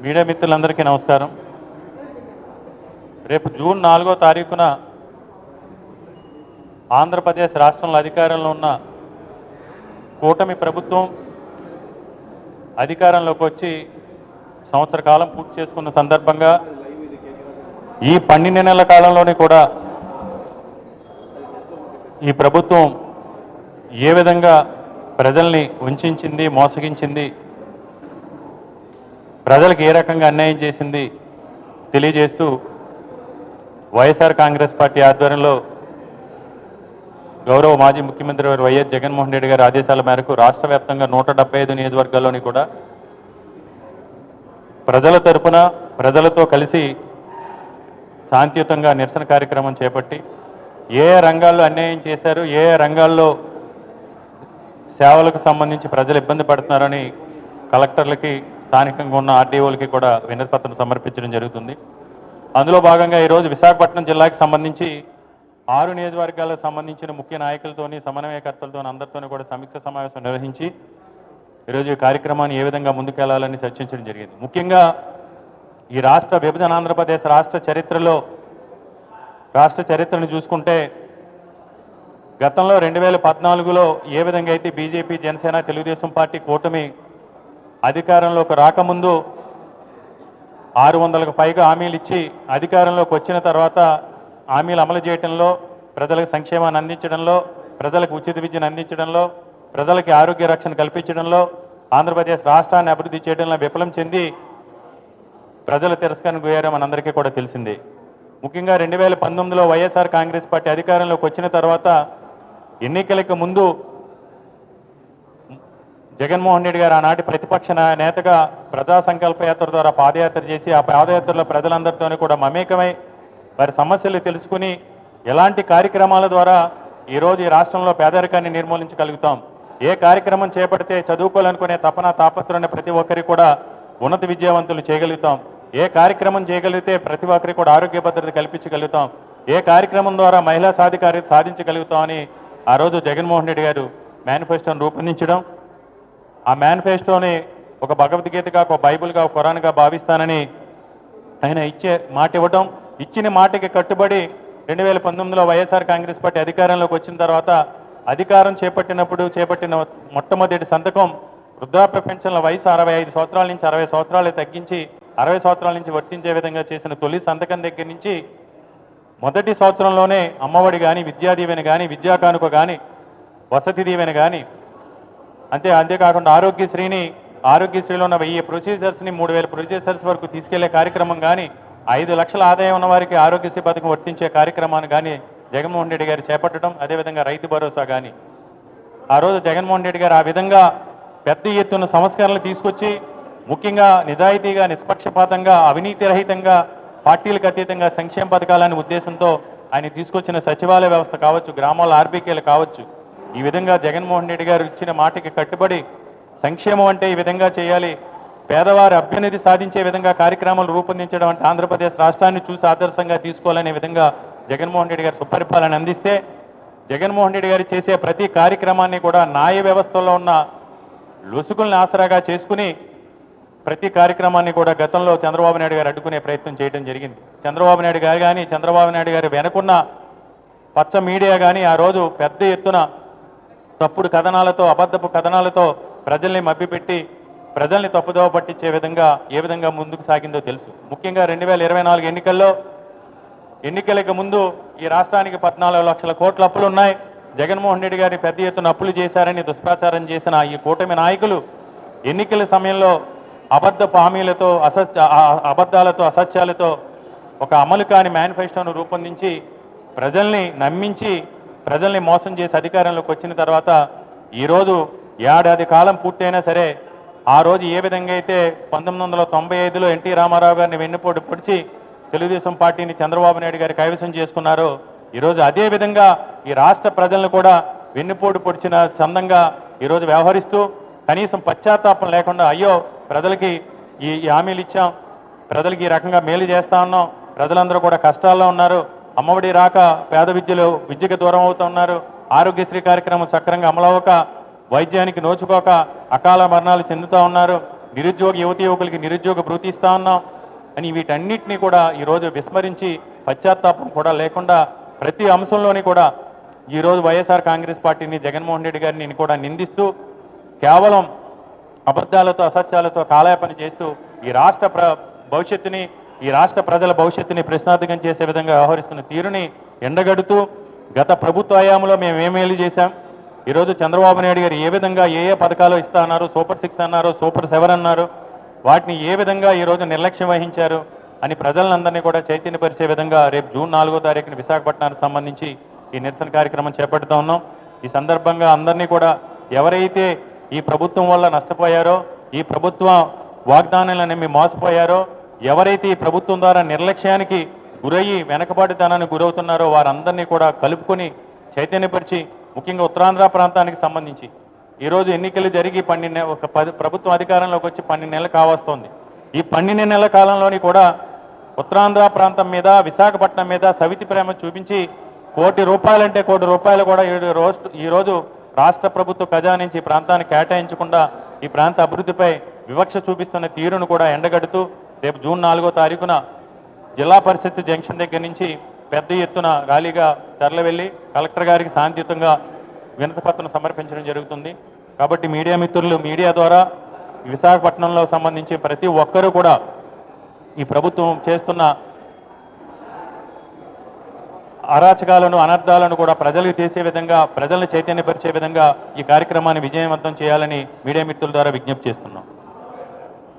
Media మిత్రులందరికీ నమస్కారం. రేపు జూన్ 4వ తారీఖున ఆంధ్రప్రదేశ్ రాష్ట్రంలో అధికారంలో ఉన్న కూటమి ప్రభుత్వం అధికారంలోకి వచ్చి సంవత్సర కాలం పూర్తి చేసుకున్న సందర్భంగా ఈ 12 నెలల కాలంలోనే కూడా ఈ ప్రభుత్వం ఏ విధంగా ప్రజల్ని వంచింది, మోసగించింది, ప్రజలకు ఏ రకంగా అన్యాయం చేసింది తెలియజేస్తూ వైఎస్ఆర్ కాంగ్రెస్ పార్టీ ఆధ్వర్యంలో గౌరవ మాజీ ముఖ్యమంత్రి వారు వైఎస్ జగన్మోహన్ రెడ్డి గారి ఆదేశాల మేరకు రాష్ట్ర వ్యాప్తంగా 175 నియోజకవర్గాల్లోని కూడా ప్రజల తరపున ప్రజలతో కలిసి శాంతియుతంగా నిరసన కార్యక్రమం చేపట్టి ఏ రంగాల్లో అన్యాయం చేశారు, ఏ రంగాల్లో సేవలకు సంబంధించి ప్రజలు ఇబ్బంది పడుతున్నారని కలెక్టర్లకి, స్థానికంగా ఉన్న ఆర్డీఓలకి కూడా వినతిపత్రం సమర్పించడం జరుగుతుంది. అందులో భాగంగా ఈరోజు విశాఖపట్నం జిల్లాకి సంబంధించి 6 నియోజకవర్గాలకు సంబంధించిన ముఖ్య నాయకులతోని, సమన్వయకర్తలతోని అందరితోని కూడా సమీక్ష సమావేశం నిర్వహించి ఈరోజు ఈ కార్యక్రమాన్ని ఏ విధంగా ముందుకెళ్లాలని చర్చించడం జరిగింది. ముఖ్యంగా ఈ రాష్ట్ర విభజన, ఆంధ్రప్రదేశ్ రాష్ట్ర చరిత్రను చూసుకుంటే గతంలో 2014లో ఏ విధంగా అయితే బీజేపీ, జనసేన, తెలుగుదేశం పార్టీ కూటమి అధికారంలోకి రాకముందు 600కు పైగా హామీలు ఇచ్చి అధికారంలోకి వచ్చిన తర్వాత హామీలు అమలు చేయడంలో, ప్రజలకు సంక్షేమాన్ని అందించడంలో, ప్రజలకు ఉచిత విద్యను అందించడంలో, ప్రజలకి ఆరోగ్య రక్షణ కల్పించడంలో, ఆంధ్రప్రదేశ్ రాష్ట్రాన్ని అభివృద్ధి చేయడంలో విఫలం చెంది ప్రజల తిరస్కరణ గురయ్యారో మనందరికీ కూడా తెలిసిందే. ముఖ్యంగా 2019లో వైఎస్ఆర్ కాంగ్రెస్ పార్టీ అధికారంలోకి వచ్చిన తర్వాత ఎన్నికలకు ముందు జగన్మోహన్ రెడ్డి గారు ఆనాటి ప్రతిపక్ష నేతగా ప్రజా సంకల్ప యాత్ర ద్వారా పాదయాత్ర చేసి ఆ పాదయాత్రలో ప్రజలందరితోనూ కూడా మమేకమై వారి సమస్యలు తెలుసుకుని ఎలాంటి కార్యక్రమాల ద్వారా ఈరోజు ఈ రాష్ట్రంలో పేదరికాన్ని నిర్మూలించగలుగుతాం, ఏ కార్యక్రమం చేపడితే చదువుకోవాలనుకునే తపన, తాపత్రమైన ప్రతి ఒక్కరికి కూడా ఉన్నత విద్యావంతులు చేయగలుగుతాం, ఏ కార్యక్రమం చేయగలిగితే ప్రతి ఒక్కరికి కూడా ఆరోగ్య భద్రత కల్పించగలుగుతాం, ఏ కార్యక్రమం ద్వారా మహిళా సాధికారిత సాధించగలుగుతాం అని ఆ రోజు జగన్మోహన్ రెడ్డి గారు మేనిఫెస్టోను రూపొందించడం, ఆ మేనిఫెస్టోని ఒక భగవద్గీతగా, ఒక బైబిల్గా, ఒక ఖురాన్గా భావిస్తానని ఆయన మాట ఇవ్వడం, ఇచ్చిన మాటకి కట్టుబడి 2019లో వైఎస్ఆర్ కాంగ్రెస్ పార్టీ అధికారంలోకి వచ్చిన తర్వాత అధికారం చేపట్టిన మొట్టమొదటి సంతకం వృద్ధాప్య పెన్షన్ల వయసు 65 సంవత్సరాల నుంచి 60 సంవత్సరాలు తగ్గించి 60 సంవత్సరాల నుంచి వర్తించే విధంగా చేసిన తొలి సంతకం దగ్గర నుంచి మొదటి సంవత్సరంలోనే అమ్మఒడి కానీ, విద్యా దీవెన కానీ, విద్యా కానుక కానీ, వసతి దీవెన కానీ, అంతేకాకుండా ఆరోగ్యశ్రీలో ఉన్న 1000 ప్రొసీజర్స్ని 3000 ప్రొసీజర్స్ వరకు తీసుకెళ్లే కార్యక్రమం కానీ, 5 లక్షల ఆదాయం ఉన్న వారికి ఆరోగ్యశ్రీ పథకం వర్తించే కార్యక్రమాన్ని కానీ జగన్మోహన్ రెడ్డి గారు చేపట్టడం, అదేవిధంగా రైతు భరోసా కానీ ఆ రోజు జగన్మోహన్ రెడ్డి గారు ఆ విధంగా పెద్ద ఎత్తున సంస్కరణలు తీసుకొచ్చి ముఖ్యంగా నిజాయితీగా, నిష్పక్షపాతంగా, అవినీతి రహితంగా, పార్టీలకు అతీతంగా సంక్షేమ పథకాలనే ఉద్దేశంతో ఆయన తీసుకొచ్చిన సచివాలయ వ్యవస్థ కావచ్చు, గ్రామాల ఆర్బీకేలు కావచ్చు, ఈ విధంగా జగన్మోహన్ రెడ్డి గారు ఇచ్చిన మాటకి కట్టుబడి సంక్షేమం అంటే ఈ విధంగా చేయాలి, పేదవారి అభ్యున్నతి సాధించే విధంగా కార్యక్రమాలు రూపొందించడం అంటే ఆంధ్రప్రదేశ్ రాష్ట్రాన్ని చూసి ఆదర్శంగా తీసుకోవాలనే విధంగా జగన్మోహన్ రెడ్డి గారు సుపరిపాలన అందిస్తే జగన్మోహన్ రెడ్డి గారు చేసే ప్రతి కార్యక్రమాన్ని కూడా న్యాయ వ్యవస్థలో ఉన్న లొసుగుల్ని ఆసరాగా చేసుకుని ప్రతి కార్యక్రమాన్ని కూడా గతంలో చంద్రబాబు నాయుడు గారు అడ్డుకునే ప్రయత్నం చేయడం జరిగింది. చంద్రబాబు నాయుడు గారు కానీ, చంద్రబాబు నాయుడు గారు వెనుకున్న పచ్చ మీడియా కానీ ఆ రోజు పెద్ద ఎత్తున తప్పుడు కథనాలతో, అబద్ధపు కథనాలతో ప్రజల్ని మభ్యపెట్టి ప్రజల్ని తప్పుదోవ పట్టించే విధంగా ఏ విధంగా ముందుకు సాగిందో తెలుసు. ముఖ్యంగా 2024 ఎన్నికలకు ముందు ఈ రాష్ట్రానికి 14 లక్షల కోట్ల అప్పులు ఉన్నాయి, జగన్మోహన్ రెడ్డి గారి పెద్ద ఎత్తున అప్పులు చేశారని దుష్ప్రచారం చేసిన ఈ కూటమి నాయకులు ఎన్నికల సమయంలో అబద్ధపు హామీలతో, అబద్ధాలతో, అసత్యాలతో ఒక అమలు కాని మేనిఫెస్టోను రూపొందించి ప్రజల్ని నమ్మించి ప్రజల్ని మోసం చేసి అధికారంలోకి వచ్చిన తర్వాత ఈరోజు ఏడాది కాలం పూర్తయినా సరే ఆ రోజు ఏ విధంగా అయితే 1995లో ఎన్టీ రామారావు గారిని వెన్నుపోటు పొడిచి తెలుగుదేశం పార్టీని చంద్రబాబు నాయుడు గారి కైవసం చేసుకున్నారో ఈరోజు అదే విధంగా ఈ రాష్ట్ర ప్రజలను కూడా వెన్నుపోటు పొడిచిన చందంగా ఈరోజు వ్యవహరిస్తూ కనీసం పశ్చాత్తాపం లేకుండా అయ్యో ప్రజలకి ఈ హామీలు ఇచ్చాం, ప్రజలకి ఈ రకంగా మేలు చేస్తా ఉన్నాం, ప్రజలందరూ కూడా కష్టాల్లో ఉన్నారు, అమ్మఒడి రాక పేద విద్యకు దూరం అవుతున్నారు, ఆరోగ్యశ్రీ కార్యక్రమం సక్రమంగా అమలవక వైద్యానికి నోచుకోక అకాల మరణాలు చెందుతూ ఉన్నారు, నిరుద్యోగ యువతి యువకులకి నిరుద్యోగ భృతి ఇస్తా ఉన్నాం అని వీటన్నిటినీ కూడా ఈరోజు విస్మరించి పశ్చాత్తాపం కూడా లేకుండా ప్రతి అంశంలోని కూడా ఈరోజు వైఎస్ఆర్ కాంగ్రెస్ పార్టీని జగన్మోహన్ రెడ్డి గారిని కూడా నిందిస్తూ కేవలం అబద్ధాలతో అసత్యాలతో కాలయాపన చేస్తూ ఈ రాష్ట్ర భవిష్యత్తుని ఈ రాష్ట్ర ప్రజల భవిష్యత్తుని ప్రశ్నార్థకం చేసే విధంగా వ్యవహరిస్తున్న తీరుని ఎండగడుతూ గత ప్రభుత్వ హయాంలో మేము ఏమేలు చేశాం, ఈరోజు చంద్రబాబు నాయుడు గారు ఏ విధంగా ఏ పథకాలు ఇస్తా అన్నారు, సూపర్ 6 అన్నారు, సూపర్ 7 అన్నారు, వాటిని ఏ విధంగా ఈరోజు నిర్లక్ష్యం వహించారు అని ప్రజలందరినీ కూడా చైతన్యపరిచే విధంగా రేపు జూన్ 4వ తారీఖున విశాఖపట్నానికి సంబంధించి ఈ నిరసన కార్యక్రమం చేపడుతూ ఉన్నాం. ఈ సందర్భంగా అందరినీ కూడా ఎవరైతే ఈ ప్రభుత్వం వల్ల నష్టపోయారో, ఈ ప్రభుత్వ వాగ్దానాలను నమ్మి మోసపోయారో, ఎవరైతే ఈ ప్రభుత్వం ద్వారా నిర్లక్ష్యానికి గురయ్యి వెనకబాటుతనానికి గురవుతున్నారో వారందరినీ కూడా కలుపుకొని చైతన్యపరిచి, ముఖ్యంగా ఉత్తరాంధ్ర ప్రాంతానికి సంబంధించి ఈరోజు ఎన్నికలు జరిగి ప్రభుత్వం అధికారంలోకి వచ్చి 12 నెలలు కావస్తోంది. ఈ 12 నెలల కాలంలోని కూడా ఉత్తరాంధ్ర ప్రాంతం మీద, విశాఖపట్నం మీద సవితి ప్రేమ చూపించి ₹1 కోటి కూడా ఈరోజు రాష్ట్ర ప్రభుత్వ ఖజానా నుంచి ఈ ప్రాంతాన్ని కేటాయించకుండా ఈ ప్రాంత అభివృద్ధిపై వివక్ష చూపిస్తున్న తీరును కూడా ఎండగడుతూ రేపు జూన్ 4వ తారీఖున జిల్లా పరిషత్ జంక్షన్ దగ్గర నుంచి పెద్ద ఎత్తున ర్యాలీగా తరలివెళ్ళి కలెక్టర్ గారికి శాంతియుతంగా వినతిపత్రం సమర్పించడం జరుగుతుంది. కాబట్టి మీడియా మిత్రులు మీడియా ద్వారా విశాఖపట్నంలో సంబంధించి ప్రతి ఒక్కరూ కూడా ఈ ప్రభుత్వం చేస్తున్న అరాచకాలను అనర్థాలను కూడా ప్రజలకు చేసే విధంగా, ప్రజలను చైతన్యపరిచే విధంగా ఈ కార్యక్రమాన్ని విజయవంతం చేయాలని మీడియా మిత్రుల ద్వారా విజ్ఞప్తి చేస్తున్నాం.